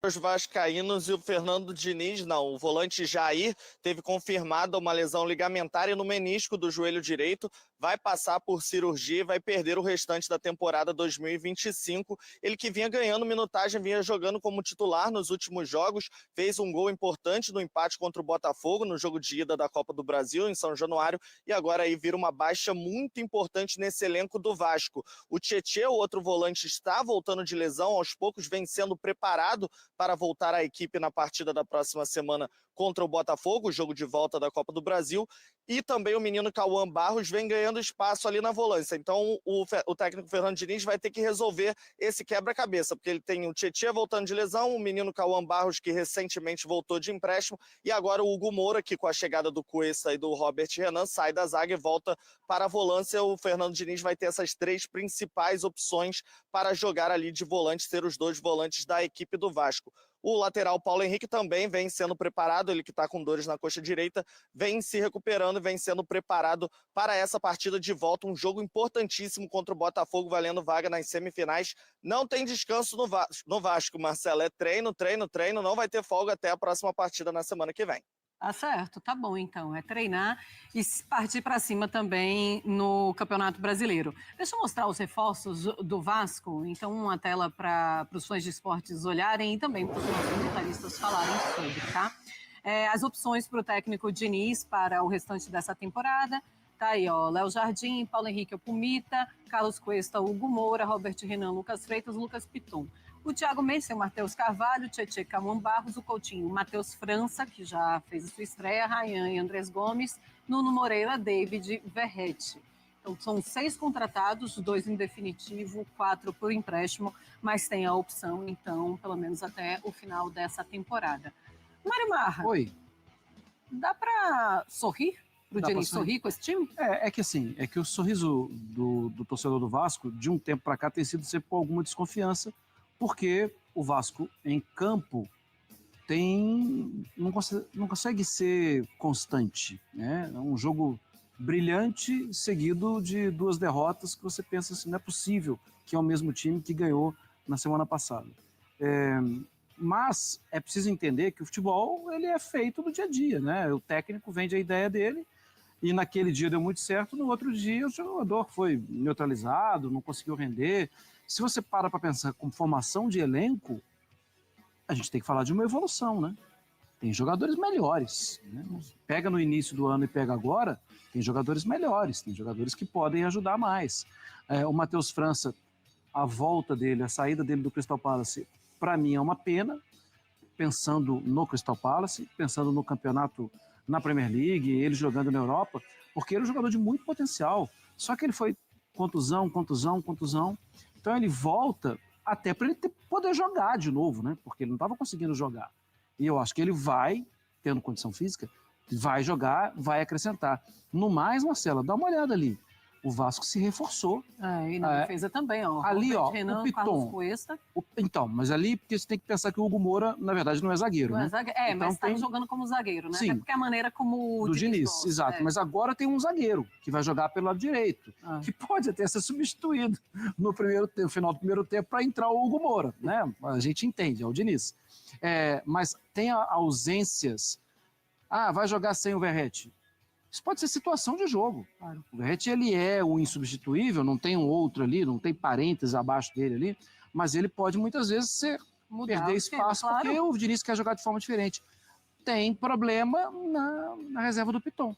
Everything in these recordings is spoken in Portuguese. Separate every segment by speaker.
Speaker 1: Os vascaínos e o Fernando Diniz, não, o volante Jair teve confirmada uma lesão ligamentar no menisco do joelho direito, vai passar por cirurgia e vai perder o restante da temporada 2025. Ele que vinha ganhando minutagem, vinha jogando como titular nos últimos jogos, fez um gol importante no empate contra o Botafogo no jogo de ida da Copa do Brasil em São Januário e agora aí vira uma baixa muito importante nesse elenco do Vasco. O Tietê, o outro volante, está voltando de lesão, aos poucos vem sendo preparado para voltar à equipe na partida da próxima semana contra o Botafogo, o jogo de volta da Copa do Brasil, e também o menino Cauã Barros vem ganhando espaço ali na volância. Então o técnico Fernando Diniz vai ter que resolver esse quebra-cabeça, porque ele tem o Tietê voltando de lesão, o menino Cauã Barros que recentemente voltou de empréstimo, e agora o Hugo Moura, que com a chegada do Cuesta e do Robert Renan, sai da zaga e volta para a volância. O Fernando Diniz vai ter essas três principais opções para jogar ali de volante, ser os dois volantes da equipe do Vasco. O lateral Paulo Henrique também vem sendo preparado, ele que está com dores na coxa direita, vem se recuperando e vem sendo preparado para essa partida de volta, um jogo importantíssimo contra o Botafogo, valendo vaga nas semifinais. Não tem descanso no Vasco, Marcelo, é treino, treino, treino, não vai ter folga até a próxima partida na semana que vem.
Speaker 2: Tá certo, tá bom então. É treinar e partir para cima também no Campeonato Brasileiro. Deixa eu mostrar os reforços do Vasco. Então, uma tela para os fãs de esportes olharem e também para os nossos comentaristas falarem sobre, tá? As opções para o técnico Diniz para o restante dessa temporada. Tá aí, ó, Léo Jardim, Paulo Henrique Opumita, Carlos Cuesta, Hugo Moura, Robert Renan, Lucas Freitas, Lucas Piton. O Thiago Mendes, o Matheus Carvalho, Tietê Cauã Barros, o Coutinho, o Matheus França, que já fez a sua estreia, Ryan e Andrés Gomes, Nuno Moreira, David Verrete. Então, são 6 contratados, 2 em definitivo, 4 por empréstimo, mas tem a opção, então, pelo menos até o final dessa temporada. Mário Marra.
Speaker 3: Oi.
Speaker 2: Dá para sorrir? Pro Diniz sorrir com esse time?
Speaker 3: É que o sorriso do torcedor do Vasco, de um tempo para cá, tem sido sempre com alguma desconfiança, porque o Vasco, em campo, não consegue ser constante, né? É um jogo brilhante, seguido de 2 derrotas, que você pensa assim, não é possível que é o mesmo time que ganhou na semana passada. Mas é preciso entender que o futebol ele é feito do dia a dia, né? O técnico vende a ideia dele, e naquele dia deu muito certo, no outro dia o jogador foi neutralizado, não conseguiu render. Se você para pensar com formação de elenco, a gente tem que falar de uma evolução, né? Tem jogadores melhores, né? Pega no início do ano e pega agora, tem jogadores melhores, tem jogadores que podem ajudar mais. O Matheus França, a volta dele, a saída dele do Crystal Palace, para mim é uma pena, pensando no Crystal Palace, pensando no campeonato na Premier League, ele jogando na Europa, porque ele é um jogador de muito potencial, só que ele foi contusão, então ele volta até para ele poder jogar de novo, né? Porque ele não estava conseguindo jogar. E eu acho que ele vai, tendo condição física, vai jogar, vai acrescentar. No mais, Marcela, dá uma olhada ali. O Vasco se reforçou.
Speaker 2: E na defesa também, ó.
Speaker 3: Ali, ó,
Speaker 2: Renan,
Speaker 3: o Piton.
Speaker 2: Carlos Cuesta.
Speaker 3: Então, mas ali, porque você tem que pensar que o Hugo Moura, na verdade, não é zagueiro, né?
Speaker 2: Então, mas estava jogando como zagueiro, né?
Speaker 3: Sim.
Speaker 2: É porque é a maneira como o
Speaker 3: do Diniz, exato. Mas agora tem um zagueiro que vai jogar pelo lado direito, que pode até ser substituído no final do primeiro tempo para entrar o Hugo Moura, né? A gente entende, é o Diniz. Mas tem ausências. Vai jogar sem o Verrete. Isso pode ser situação de jogo. Claro. O Verrete, ele é o insubstituível, não tem um outro ali, não tem parênteses abaixo dele ali, mas ele pode muitas vezes perder espaço, claro, porque o Diniz quer jogar de forma diferente. Tem problema na reserva do Piton.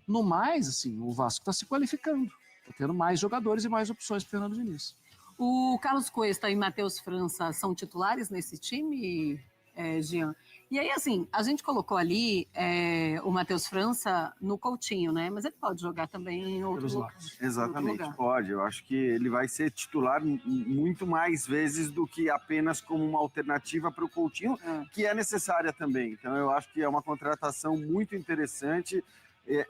Speaker 3: No mais, assim, o Vasco está se qualificando, está tendo mais jogadores e mais opções para o Fernando Diniz.
Speaker 2: O Carlos Cuesta e Matheus França são titulares nesse time, Jean? E aí, assim, a gente colocou ali o Matheus França no Coutinho, né? Mas ele pode jogar também em outros lugares.
Speaker 4: Exatamente, pode. Eu acho que ele vai ser titular muito mais vezes do que apenas como uma alternativa para o Coutinho, que é necessária também. Então, eu acho que é uma contratação muito interessante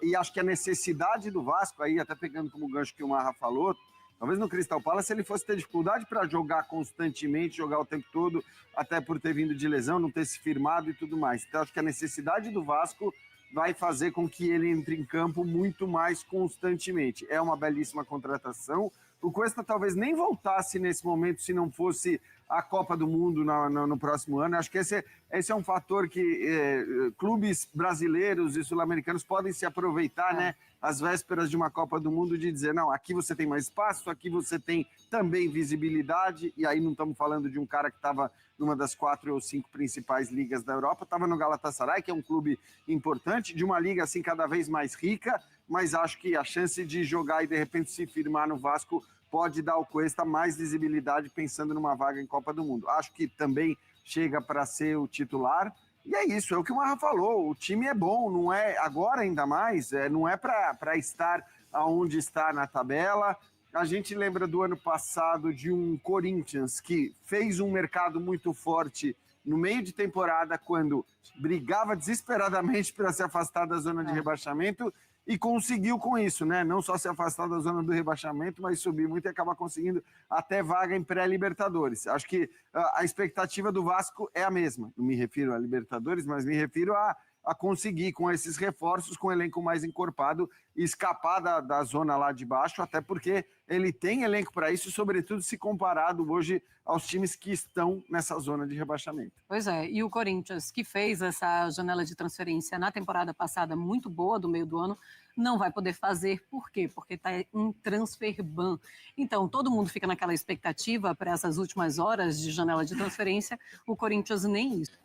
Speaker 4: e acho que a necessidade do Vasco, aí até pegando como gancho que o Marra falou, talvez no Crystal Palace ele fosse ter dificuldade para jogar constantemente, jogar o tempo todo, até por ter vindo de lesão, não ter se firmado e tudo mais. Então, acho que a necessidade do Vasco vai fazer com que ele entre em campo muito mais constantemente. É uma belíssima contratação. O Cuesta talvez nem voltasse nesse momento se não fosse a Copa do Mundo no próximo ano. Acho que esse é um fator que clubes brasileiros e sul-americanos podem se aproveitar, né, às vésperas de uma Copa do Mundo, de dizer, não, aqui você tem mais espaço, aqui você tem também visibilidade, e aí não estamos falando de um cara que estava numa das 4 ou 5 principais ligas da Europa, estava no Galatasaray, que é um clube importante, de uma liga assim cada vez mais rica, mas acho que a chance de jogar e de repente se firmar no Vasco pode dar ao Cuesta mais visibilidade pensando numa vaga em Copa do Mundo. Acho que também chega para ser o titular. E é isso, é o que o Marra falou. O time é bom, não é agora ainda mais, não é para estar aonde está na tabela. A gente lembra do ano passado de um Corinthians que fez um mercado muito forte no meio de temporada, quando brigava desesperadamente para se afastar da zona de rebaixamento, e conseguiu com isso, né? Não só se afastar da zona do rebaixamento, mas subir muito e acabar conseguindo até vaga em pré-Libertadores. Acho que a expectativa do Vasco é a mesma. Não me refiro a Libertadores, mas me refiro a conseguir, com esses reforços, com o elenco mais encorpado, escapar da zona lá de baixo, até porque ele tem elenco para isso, sobretudo se comparado hoje aos times que estão nessa zona de rebaixamento.
Speaker 2: Pois é, e o Corinthians, que fez essa janela de transferência na temporada passada muito boa, do meio do ano, não vai poder fazer. Por quê? Porque está em transfer ban. Então, todo mundo fica naquela expectativa para essas últimas horas de janela de transferência, o Corinthians nem isso.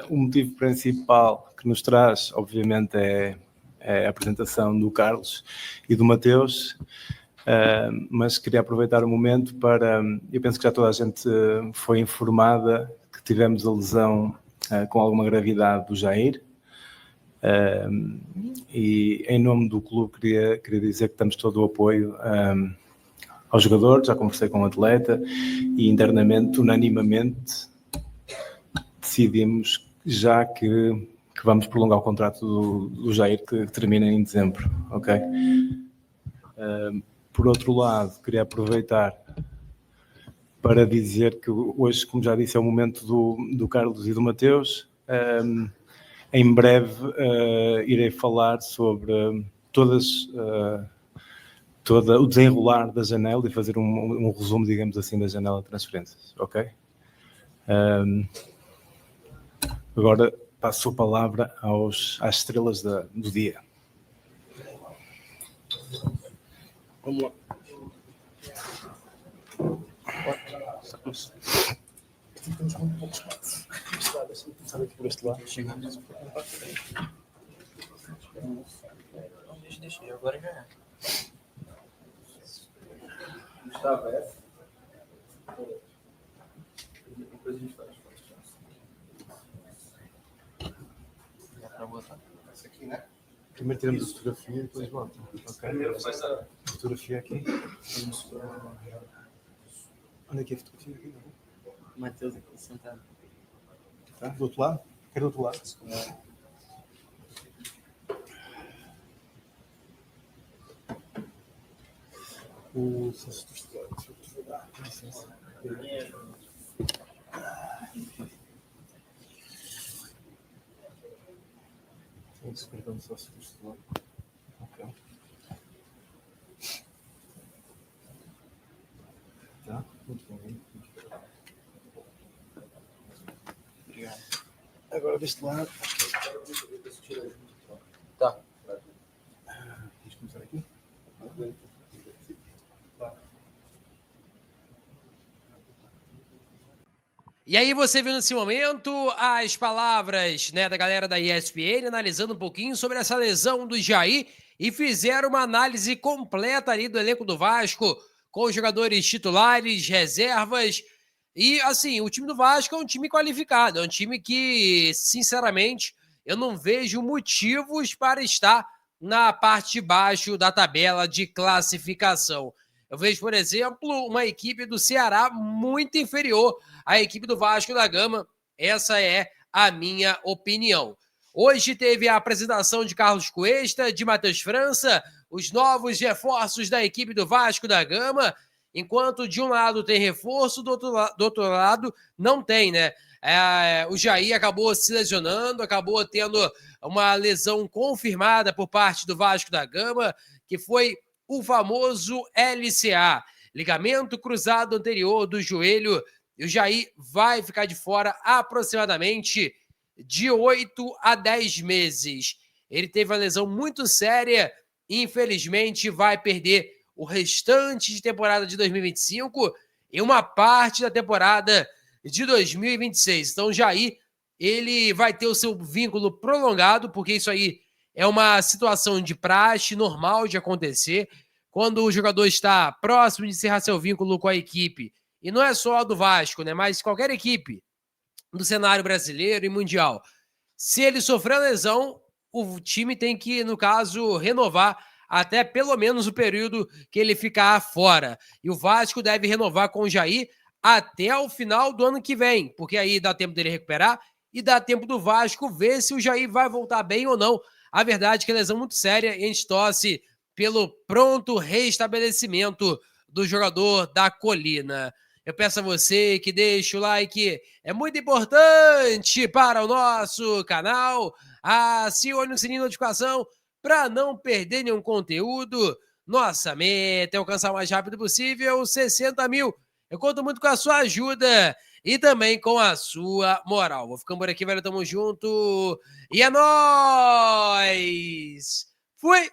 Speaker 5: O motivo principal que nos traz, obviamente, é a apresentação do Carlos e do Mateus, mas queria aproveitar o momento para... Eu penso que já toda a gente foi informada que tivemos a lesão com alguma gravidade do Jair, e em nome do clube queria dizer que damos todo o apoio ao jogador. Já conversei com o atleta e internamente, unanimamente, decidimos já que vamos prolongar o contrato do Jair, que termina em dezembro, ok? Por outro lado, queria aproveitar para dizer que hoje, como já disse, é o momento do Carlos e do Mateus. Em breve irei falar sobre todo o desenrolar da janela e fazer um resumo, digamos assim, da janela de transferências, ok? Agora passo a palavra às estrelas do dia. Vamos lá. Temos muito pouco espaço. Deixa-me começar aqui por este lado. Deixa, agora já é. Gustavo, é? Depois a gente faz. Para botar? Essa aqui, né? Primeiro tiramos a fotografia e depois volta. Ok? Primeiro faz a fotografia aqui. Onde é que é a fotografia aqui? Mateus aqui sentado. Tá? Do outro lado? Quero do outro lado. O senso do estudante. Deixa eu dar licença. Vamos escrever o senso do estudante. Ok. Tá? Muito bem. Obrigado. Agora deste lado. Tá. Vamos começar aqui?
Speaker 6: E aí você viu nesse momento as palavras, né, da galera da ESPN analisando um pouquinho sobre essa lesão do Jair e fizeram uma análise completa ali do elenco do Vasco, com os jogadores titulares, reservas. E, assim, o time do Vasco é um time qualificado, é um time que, sinceramente, eu não vejo motivos para estar na parte de baixo da tabela de classificação. Eu vejo, por exemplo, uma equipe do Ceará muito inferior à equipe do Vasco da Gama. Essa é a minha opinião. Hoje teve a apresentação de Carlos Cuesta, de Matheus França, os novos reforços da equipe do Vasco da Gama. Enquanto de um lado tem reforço, do outro lado não tem, né? O Jair acabou se lesionando, acabou tendo uma lesão confirmada por parte do Vasco da Gama, que foi o famoso LCA, ligamento cruzado anterior do joelho E o Jair vai ficar de fora aproximadamente de 8 a 10 meses. Ele teve uma lesão muito séria e, infelizmente, vai perder o restante de temporada de 2025 e uma parte da temporada de 2026. Então, o Jair, ele vai ter o seu vínculo prolongado, porque isso aí é uma situação de praxe normal de acontecer. Quando o jogador está próximo de encerrar seu vínculo com a equipe, e não é só a do Vasco, né, mas qualquer equipe do cenário brasileiro e mundial, se ele sofrer lesão, o time tem que, no caso, renovar até pelo menos o período que ele ficar fora. E o Vasco deve renovar com o Jair até o final do ano que vem, porque aí dá tempo dele recuperar e dá tempo do Vasco ver se o Jair vai voltar bem ou não. A verdade é que é lesão muito séria e a gente torce pelo pronto restabelecimento do jogador da Colina. Eu peço a você que deixe o like, é muito importante para o nosso canal. Acione o sininho de notificação para não perder nenhum conteúdo. Nossa meta é alcançar o mais rápido possível 60 mil. Eu conto muito com a sua ajuda e também com a sua moral. Vou ficando por aqui, velho. Tamo junto. E é nóis! Fui!